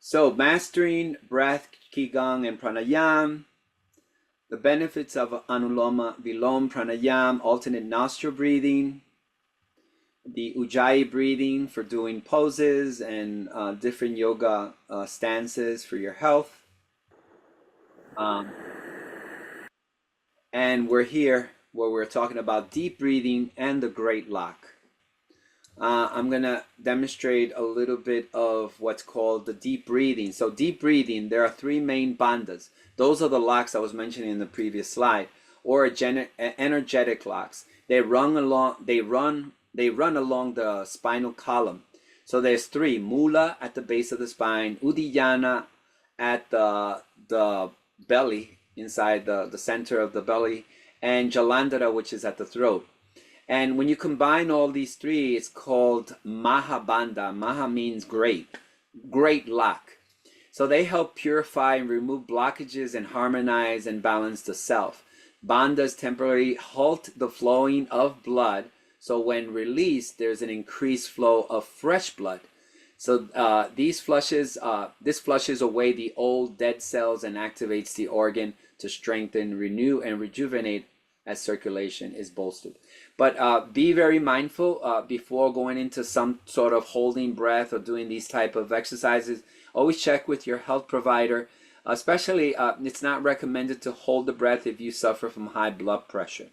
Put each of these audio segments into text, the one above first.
So mastering breath, Qigong, and Pranayama, the benefits of Anuloma Viloma Pranayama, alternate nostril breathing, the Ujjayi breathing for doing poses and different yoga stances for your health. And we're here where we're talking about deep breathing and the Great Lock. I'm going to demonstrate a little bit of what's called the deep breathing. So deep breathing, there are three main bandhas. Those are the locks I was mentioning in the previous slide, or energetic locks. They run along the spinal column. So there's three: Mula at the base of the spine, Udiyana at the belly, inside the center of the belly, and Jalandhara, which is at the throat. And when you combine all these three, it's called Mahabandha. Maha means great lock. So they help purify and remove blockages and harmonize and balance the self. Bandhas temporarily halt the flowing of blood. So when released, there's an increased flow of fresh blood. So this flushes away the old dead cells and activates the organ to strengthen, renew, and rejuvenate as circulation is bolstered. But be very mindful before going into some sort of holding breath or doing these type of exercises. Always check with your health provider. Especially, it's not recommended to hold the breath if you suffer from high blood pressure.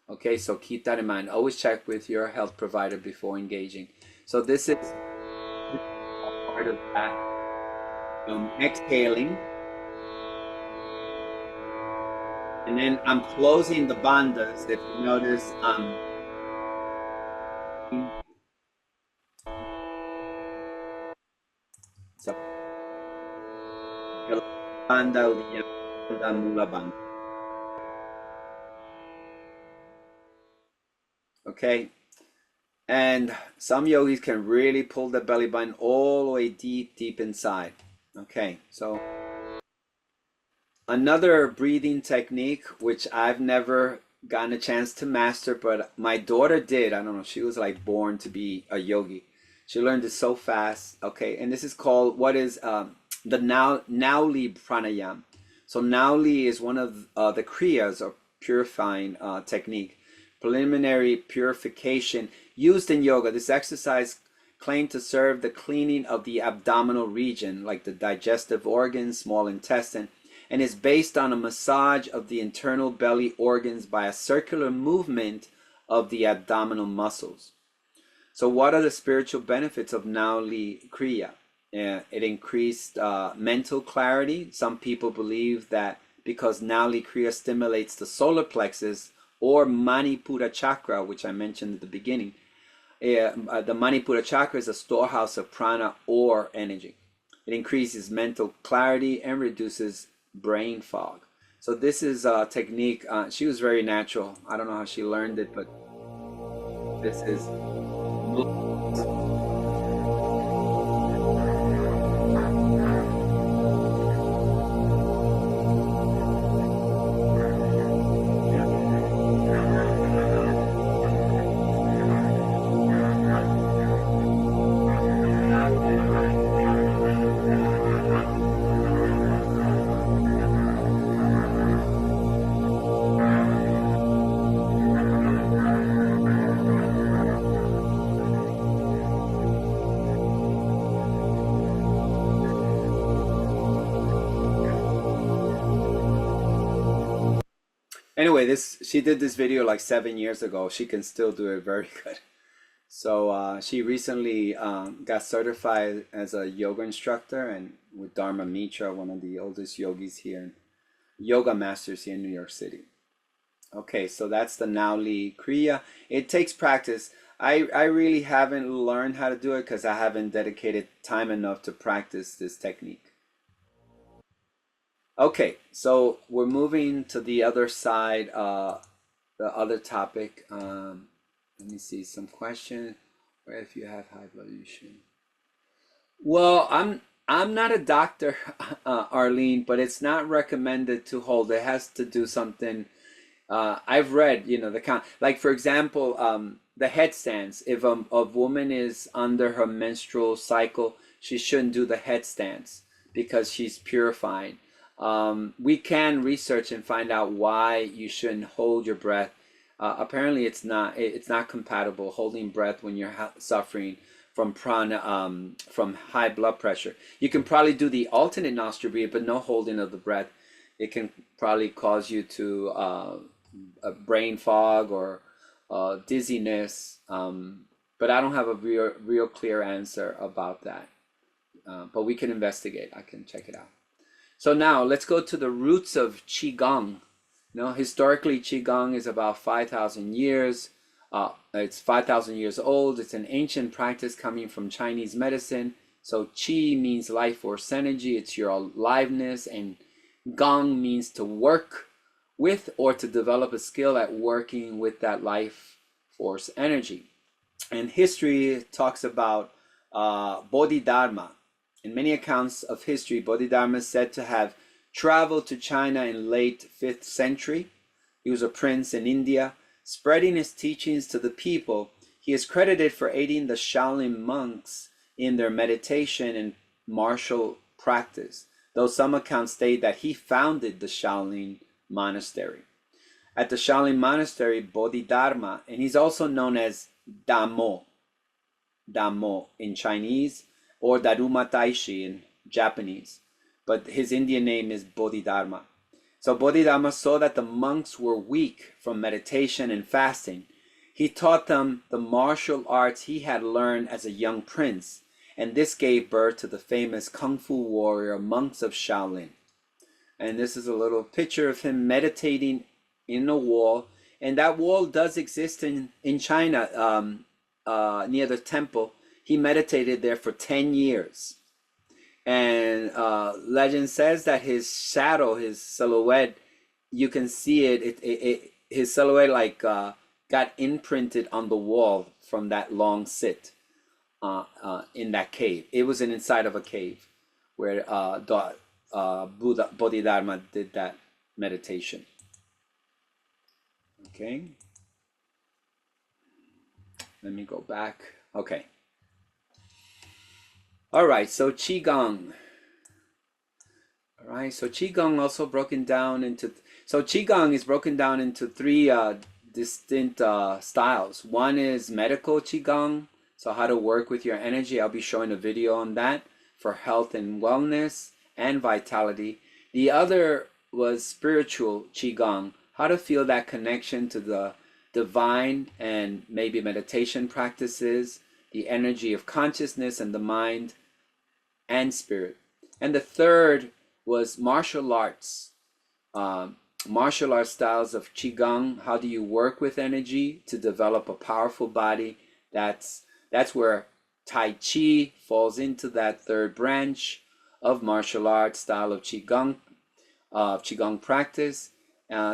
Okay, so keep that in mind. Always check with your health provider before engaging. So this is part of that. Exhaling. And then I'm closing the bandhas. If you notice, so bandha, udiyana, mula bandha. Okay, and some yogis can really pull the belly button all the way deep inside. Okay, so another breathing technique, which I've never gotten a chance to master, but my daughter did. I don't know, she was like born to be a yogi. She learned it so fast. Okay, and this is called, what is the Nauli Pranayama. So Nauli is one of the kriyas, or purifying technique. Preliminary purification used in yoga. This exercise claimed to serve the cleaning of the abdominal region, like the digestive organs, small intestine, and is based on a massage of the internal belly organs by a circular movement of the abdominal muscles. So what are the spiritual benefits of Nauli Kriya? It increased mental clarity. Some people believe that because Nauli Kriya stimulates the solar plexus or Manipura chakra, which I mentioned at the beginning. The Manipura chakra is a storehouse of prana or energy. It increases mental clarity and reduces brain fog. So this is a technique. She was very natural. I don't know how she learned it, but this is anyway, she did this video like 7 years ago. She can still do it very good. So she recently got certified as a yoga instructor, and with Dharma Mitra, one of the oldest yogis here, yoga masters here in New York City. Okay, so that's the Nauli Kriya. It takes practice. I really haven't learned how to do it because I haven't dedicated time enough to practice this technique. Okay, so we're moving to the other side, the other topic. Let me see some question. Or if you have high blood pressure. Well, I'm not a doctor, Arlene, but it's not recommended to hold. It has to do something. I've read, the count. Like for example, the headstands. If a woman is under her menstrual cycle, she shouldn't do the headstands because she's purifying. We can research and find out why you shouldn't hold your breath. Apparently, it's not compatible holding breath when you're suffering from from high blood pressure. You can probably do the alternate nostril breathe, but no holding of the breath. It can probably cause you to a brain fog or dizziness. But I don't have a real clear answer about that. But we can investigate. I can check it out. So now let's go to the roots of Qigong. Historically, Qigong is about 5,000 years. It's 5,000 years old. It's an ancient practice coming from Chinese medicine. So Qi means life force energy. It's your aliveness. And Gong means to work with or to develop a skill at working with that life force energy. And history talks about Bodhidharma. In many accounts of history, Bodhidharma is said to have traveled to China in late 5th century. He was a prince in India, spreading his teachings to the people. He is credited for aiding the Shaolin monks in their meditation and martial practice, though some accounts state that he founded the Shaolin monastery. At the Shaolin monastery, Bodhidharma, and he's also known as Damo in Chinese, or Daruma Taishi in Japanese, but his Indian name is Bodhidharma. So Bodhidharma saw that the monks were weak from meditation and fasting. He taught them the martial arts he had learned as a young prince, and this gave birth to the famous Kung Fu warrior monks of Shaolin. And this is a little picture of him meditating in a wall, and that wall does exist in China, near the temple. He meditated there for 10 years. And legend says that his shadow, his silhouette, you can see his silhouette like got imprinted on the wall from that long sit in that cave. It was inside of a cave where Bodhidharma did that meditation. Okay. Let me go back. Okay. All right, so Qigong. All right, so Qigong also broken down into, so Qigong is broken down into three distinct styles. One is medical Qigong, so how to work with your energy. I'll be showing a video on that for health and wellness and vitality. The other was spiritual Qigong, how to feel that connection to the divine and maybe meditation practices, the energy of consciousness and the mind and spirit. And the third was martial arts. Martial art styles of Qigong. How do you work with energy to develop a powerful body? That's where Tai Chi falls into that third branch of martial arts style of Qigong practice.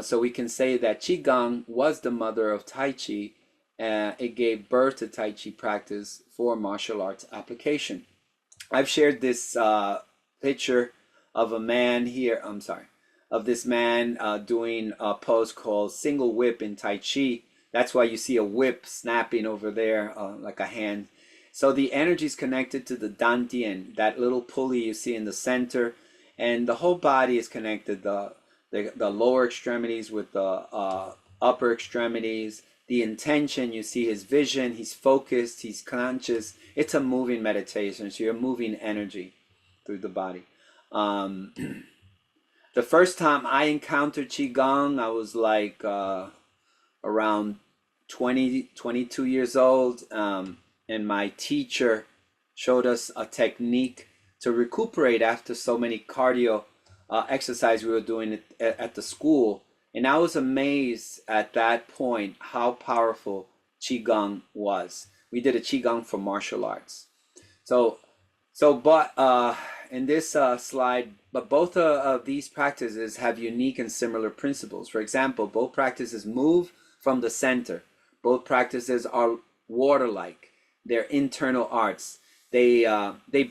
So we can say that Qigong was the mother of Tai Chi. It gave birth to Tai Chi practice for martial arts application. I've shared this picture of a man here, of this man doing a pose called single whip in Tai Chi. That's why you see a whip snapping over there like a hand. So the energy is connected to the dantian, that little pulley you see in the center, and the whole body is connected, the lower extremities with the upper extremities. The intention, you see his vision, he's focused, he's conscious. It's a moving meditation, so you're moving energy through the body. The first time I encountered Qigong, I was like around 22 years old, and my teacher showed us a technique to recuperate after so many cardio exercise we were doing at the school. And I was amazed at that point how powerful Qigong was. We did a Qigong for martial arts. But in this slide, but both of these practices have unique and similar principles. For example, both practices move from the center. Both practices are water-like. They're internal arts. They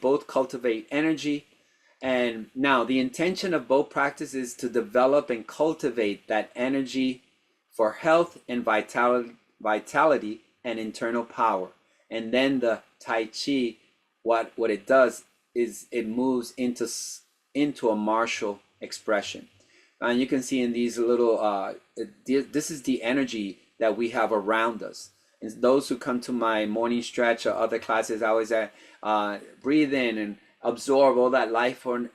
both cultivate energy. And now the intention of both practices is to develop and cultivate that energy for health and vitality and internal power. And then the Tai Chi, what it does, it moves into a martial expression. And you can see in these little, this is the energy that we have around us. And those who come to my morning stretch or other classes, I always say, breathe in and absorb all that life or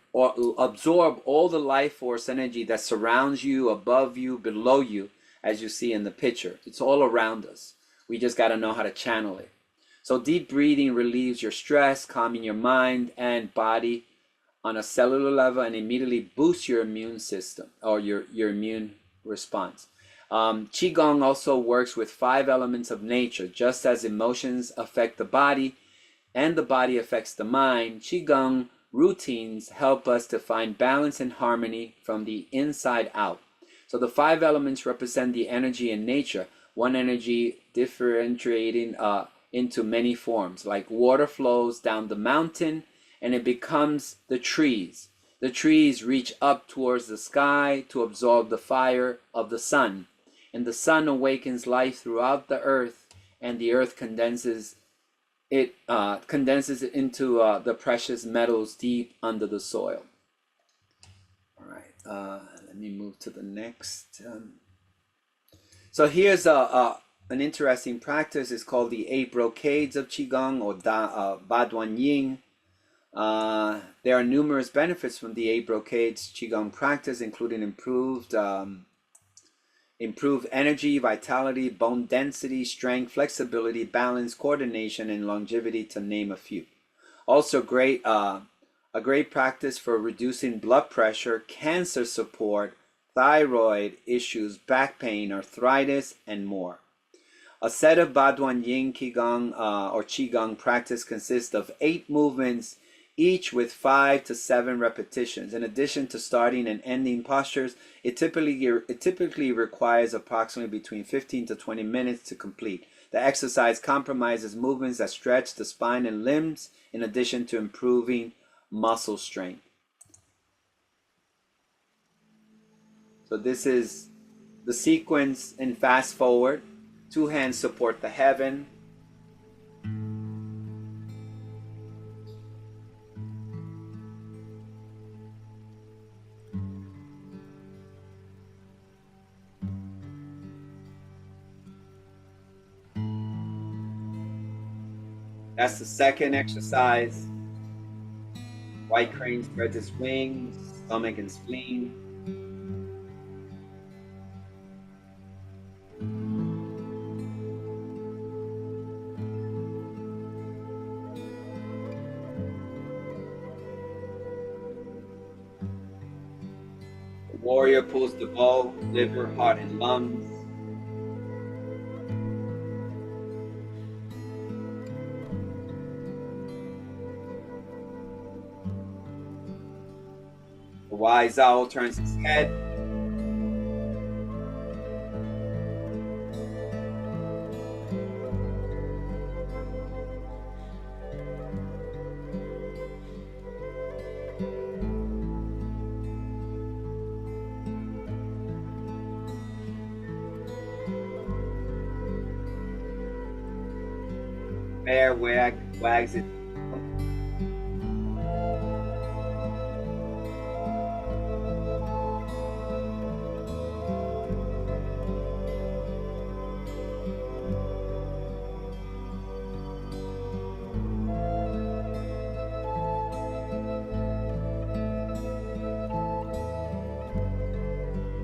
absorb all the life force energy that surrounds you, above you, below you, as you see in the picture. It's all around us. We just got to know how to channel it. So deep breathing relieves your stress, calming your mind and body on a cellular level, and immediately boosts your immune system or your immune response. Qigong also works with 5 elements of nature. Just as emotions affect the body and the body affects the mind, Qigong routines help us to find balance and harmony from the inside out. So the 5 elements represent the energy in nature, one energy differentiating into many forms. Like water flows down the mountain and it becomes the trees. The trees reach up towards the sky to absorb the fire of the sun. And the sun awakens life throughout the earth, and the earth condenses it into the precious metals deep under the soil. All right, let me move to the next. So here's an interesting practice. It's called the 8 brocades of Qigong, or Baduan Ying. There are numerous benefits from the 8 brocades Qigong practice, including improved energy, vitality, bone density, strength, flexibility, balance, coordination, and longevity, to name a few. Also a great practice for reducing blood pressure, cancer support, thyroid issues, back pain, arthritis, and more. A set of Baduan Yin Qigong or Qigong practice consists of 8 movements, each with 5 to 7 repetitions. In addition to starting and ending postures, it typically requires approximately between 15 to 20 minutes to complete. The exercise comprises movements that stretch the spine and limbs, in addition to improving muscle strength. So this is the sequence in fast forward. 2 hands support the heaven. That's the second exercise. White crane spreads its wings, stomach and spleen. The warrior pulls the bow, liver, heart, and lungs. The wise owl turns his head. Bear wags its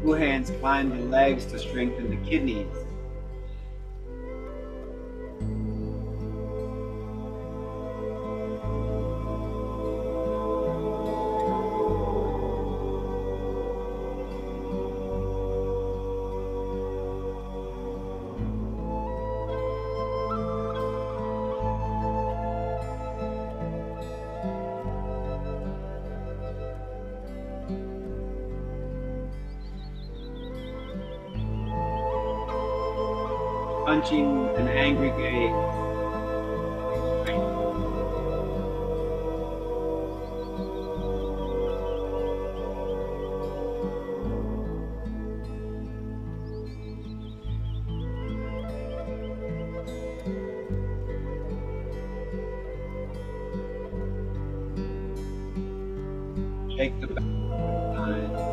Two hands climb the legs to strengthen the kidneys. Punching an angry gaze. Take the back time.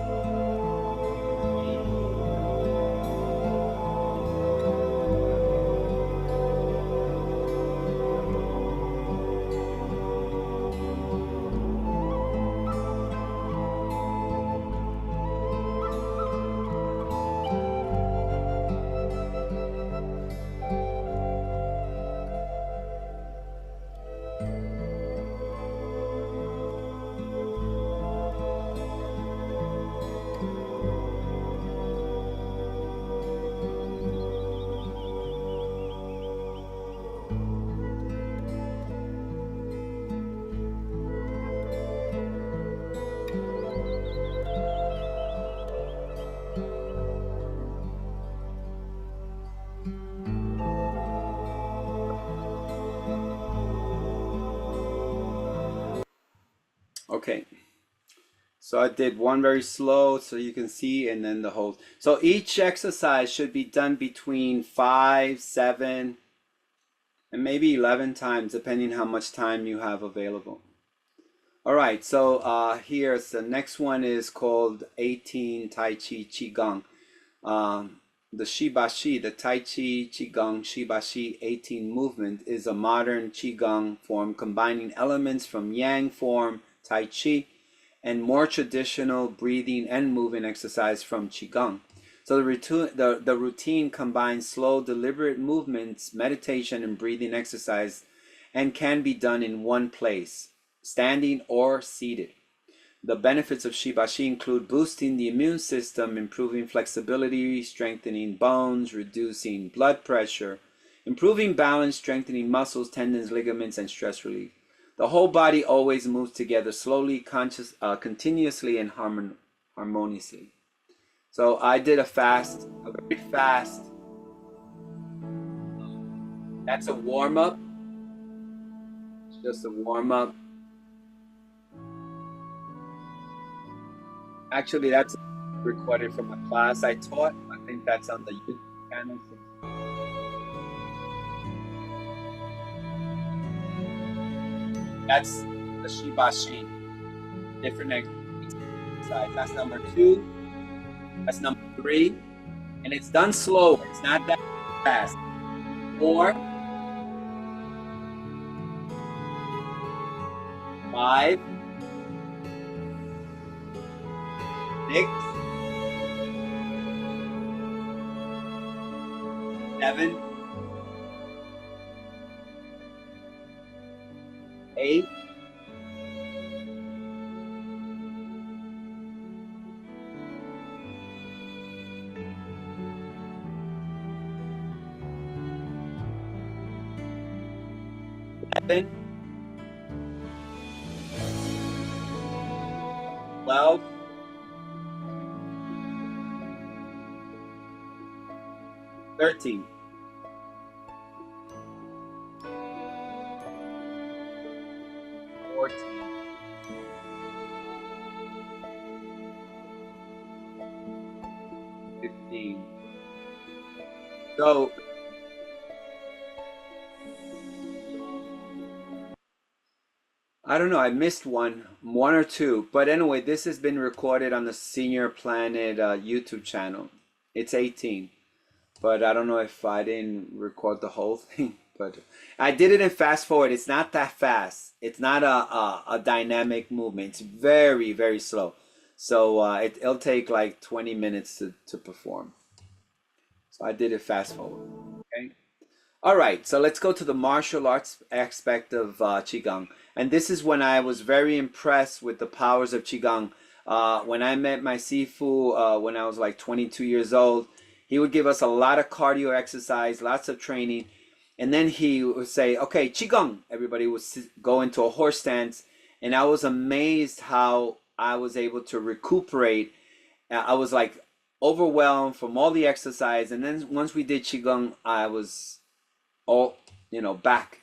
Okay. So I did one very slow so you can see, and then the whole. So each exercise should be done between 5, 7, and maybe 11 times, depending how much time you have available. All right, so here's the next one is called 18 Tai Chi Qigong. The Shibashi, the Tai Chi Qigong Shibashi 18 movement is a modern Qigong form combining elements from Yang form Tai Chi and more traditional breathing and movement exercise from Qigong. So the routine combines slow, deliberate movements, meditation, and breathing exercise, and can be done in one place, standing or seated. The benefits of Shibashi include boosting the immune system, improving flexibility, strengthening bones, reducing blood pressure, improving balance, strengthening muscles, tendons, ligaments, and stress relief. The whole body always moves together slowly, continuously, and harmoniously. So I did a very fast. That's a warm up. It's just a warm up. Actually, that's recorded from a class I taught. I think that's on the YouTube channel. That's the Shibashi. Different exercise. That's number 2. That's number 3. And it's done slow. It's not that fast. 4, 5, 6, 7, 8, 11, 12, 13, 14, 15. So I don't know, I missed one or two, but anyway, this has been recorded on the Senior Planet YouTube channel. It's 18, but I don't know if I didn't record the whole thing, but I did it in fast forward. It's not that fast. It's not a dynamic movement. It's very, very slow. So it'll take like 20 minutes to perform. So I did it fast forward. Okay. All right, so let's go to the martial arts aspect of Qigong. And this is when I was very impressed with the powers of Qigong. When I met my Sifu when I was like 22 years old, he would give us a lot of cardio exercise, lots of training. And then he would say, okay, Qigong. Everybody would go into a horse stance. And I was amazed how I was able to recuperate. I was like overwhelmed from all the exercise. And then once we did Qigong, I was all back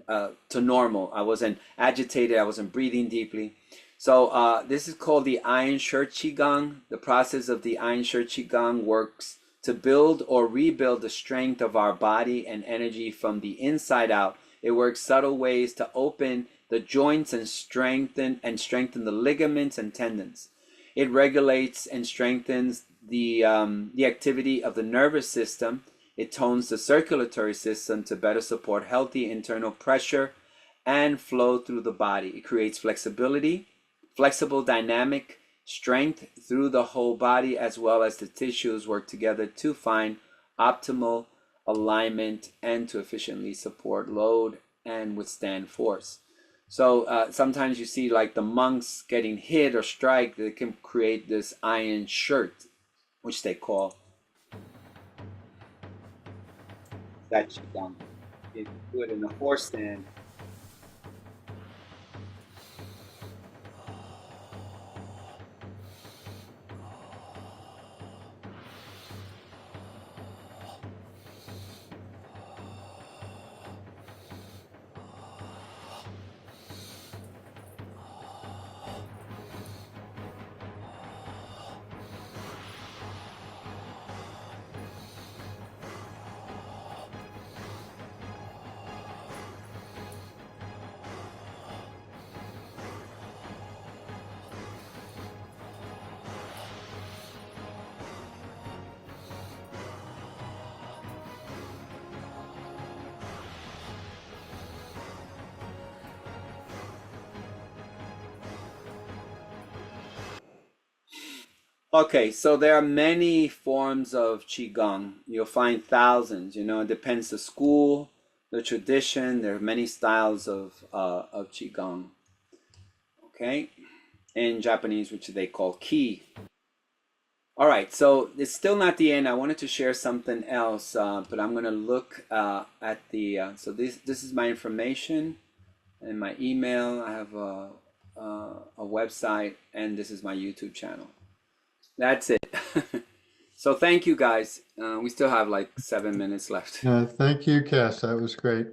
to normal. I wasn't agitated. I wasn't breathing deeply. So this is called the Iron Shirt Qigong. The process of the Iron Shirt Qigong works to build or rebuild the strength of our body and energy from the inside out. It works subtle ways to open the joints and strengthen the ligaments and tendons. It regulates and strengthens the activity of the nervous system. It tones the circulatory system to better support healthy internal pressure and flow through the body. It creates flexibility, flexible dynamic strength through the whole body, as well as the tissues work together to find optimal alignment and to efficiently support load and withstand force. So sometimes you see like the monks getting hit or strike, they can create this iron shirt, which they call that Qigong. If you do it in a horse stand, okay, so there are many forms of Qigong. You'll find thousands, you know, it depends the school, the tradition. There are many styles of Qigong, okay? In Japanese, which they call Ki. All right, so it's still not the end. I wanted to share something else, but I'm going to look at the, so this is my information and my email. I have a website, and this is my YouTube channel. That's it. So thank you guys. We still have like 7 minutes left. Thank you, Cass. That was great.